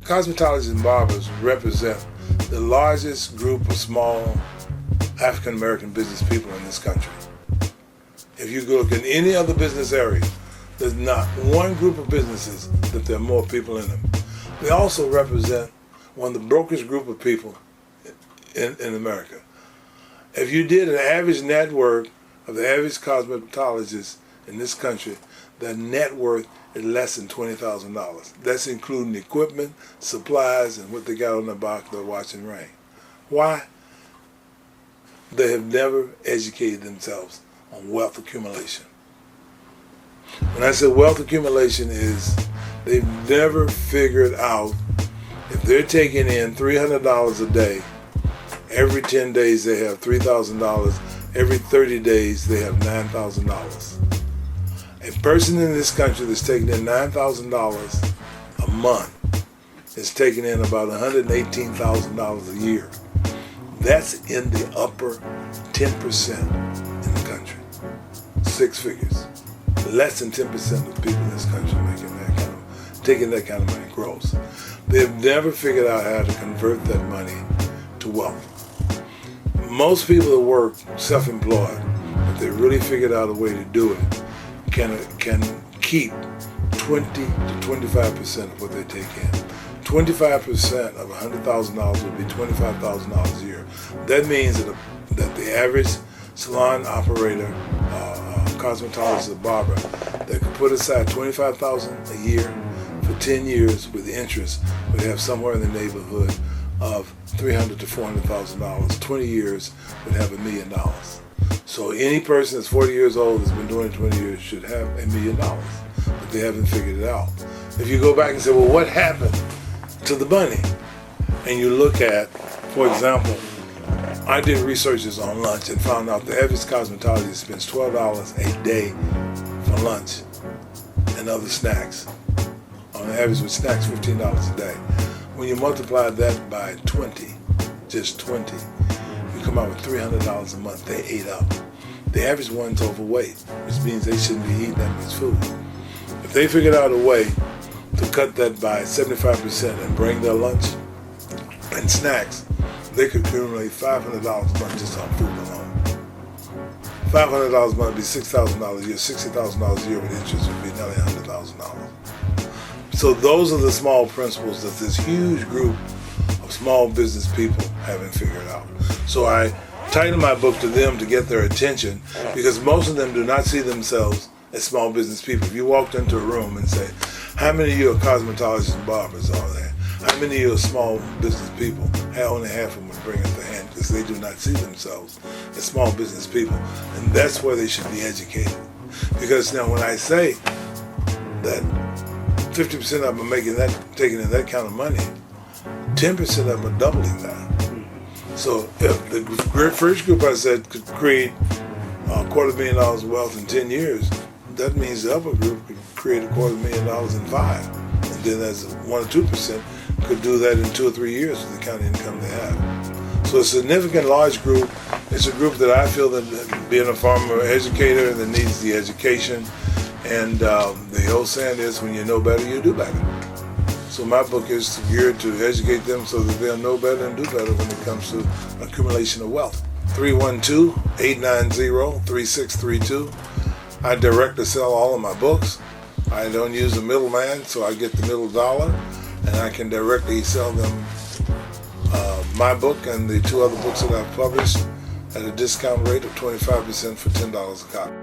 Cosmetologists and barbers represent the largest group of small African American business people in this country. If you look in any other business area, there's not one group of businesses that there are more people in them. They also represent one of the brokest group of people in America. If you did an average net worth of the average cosmetologist in this country, their net worth is less than $20,000. That's including equipment, supplies, and what they got on their box, their watch and ring. Why? They have never educated themselves on wealth accumulation. When I say wealth accumulation is they've never figured out if they're taking in $300 a day, every 10 days they have $3,000, every 30 days they have $9,000. A person in this country that's taking in $9,000 a month is taking in about $118,000 a year. That's in the upper 10% in the country. 6 figures. Less than 10% of the people in this country taking that kind of money gross. They've never figured out how to convert that money to wealth. Most people that work self-employed, if they really figured out a way to do it, can keep 20 to 25% of what they take in. 25% of $100,000 would be $25,000 a year. That means that the average salon operator, cosmetologist or barber, that could put aside $25,000 a year for 10 years with interest would have somewhere in the neighborhood of $300,000 to $400,000. 20 years would have $1 million. So any person that's 40 years old that's been doing it 20 years should have $1 million, but they haven't figured it out. If you go back and say, well, what happened to the money? And you look at, for example, I did researches on lunch and found out the average cosmetologist spends $12 a day for lunch and other snacks. On average with snacks, $15 a day. When you multiply that by 20, just 20, you come out with $300 a month they ate up. The average one's overweight, which means they shouldn't be eating that much food. If they figured out a way to cut that by 75% and bring their lunch and snacks, they could accumulate $500 a month just on food alone. $500 a month would be $6,000 a year. $60,000 a year with interest would be nearly $100,000. So those are the small principles that this huge group of small business people haven't figured out. So I title my book to them to get their attention, because most of them do not see themselves as small business people. If you walked into a room and say, how many of you are cosmetologists and barbers are there? How many of you are small business people? Only half of them would bring up their hand, because they do not see themselves as small business people. And that's where they should be educated. Because now when I say that 50% of them are taking in that kind of money, 10% of them are doubling that. So if the first group I said could create $250,000 wealth in 10 years, that means the upper group could create $250,000 in 5. And then as 1 or 2% could do that in 2 or 3 years with the kind of income they have. So a significant large group, it's a group that I feel that being a farmer educator that needs the education. And the old saying is, when you know better, you do better. So my book is geared to educate them so that they'll know better and do better when it comes to accumulation of wealth. 312-890-3632. I directly sell all of my books. I don't use a middleman, so I get the middle dollar, and I can directly sell them my book and the 2 other books that I've published at a discount rate of 25% for $10 a copy.